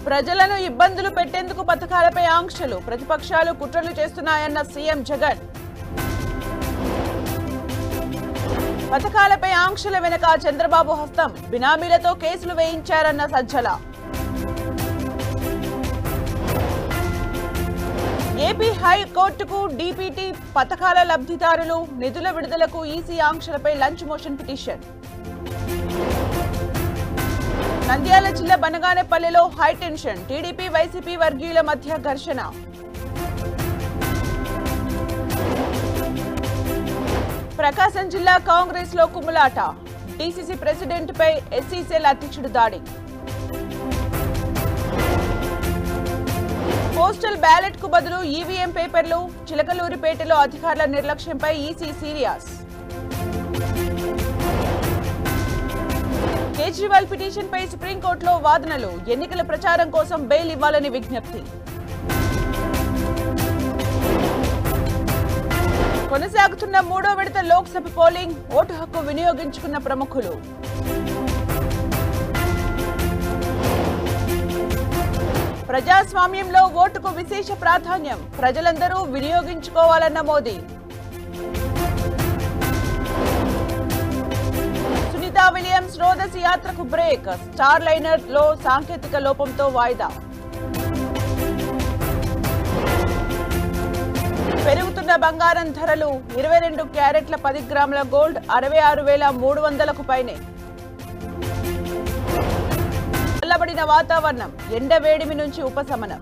ప్రజలను ఇబ్బందులు పెట్టేందుకు పథకాలపై ఆంక్షలు, ప్రతిపక్షాలు కుట్రలు చేస్తున్నాయన్న సీఎం జగన్. పథకాలపై ఆంక్షల వెనుక చంద్రబాబు హస్తం, బినామీలతో కేసులు వేయించారన్న సజ్జల. ఏపీ హైకోర్టుకు డీపీటీ పథకాల లబ్ధిదారులు నిధుల విడుదలకు ఈసీ ఆంక్షలపై లంచ్ మోషన్ పిటిషన్. నంద్యాల జిల్లా బనగానపల్లిలో హైటెన్షన్, టీడీపీ వైసీపీ వర్గీయుల మధ్య ఘర్షణ. ప్రకాశం జిల్లా కాంగ్రెస్ లో కుమ్ములాట, డీసీసీ ప్రెసిడెంట్ పై ఎస్సీ సెల్ అధ్యక్షుడు దాడి. పోస్టల్ బ్యాలెట్ కు బదులు ఈవీఎం పేపర్లు, చిలకలూరిపేటలో అధికారుల నిర్లక్ష్యంపై ఈసీ సీరియస్. కేజ్రీవాల్ పిటిషన్ పై సుప్రీంకోర్టులో వాదనలు, ఎన్నికల ప్రచారం కోసం బెయిల్ ఇవ్వాలని విజ్ఞప్తి. కొనసాగుతున్న 3వ విడత లోక్సభ పోలింగ్, ఓటు హక్కు వినియోగించుకున్న ప్రముఖులు. ప్రజాస్వామ్యంలో ఓటుకు విశేష ప్రాధాన్యం, ప్రజలందరూ వినియోగించుకోవాలన్న మోదీ. సునీతా విలియమ్స్ రోదసి యాత్రకు బ్రేక్, స్టార్ లైనర్ లో సాంకేతిక లోపంతో వాయిదా. పెరుగుతున్న బంగారం ధరలు, 22 క్యారెట్ల 10 గ్రాముల గోల్డ్ 66,300కు పైనే. చల్లబడిన వాతావరణం, ఎండ వేడిమి నుంచి ఉపశమనం.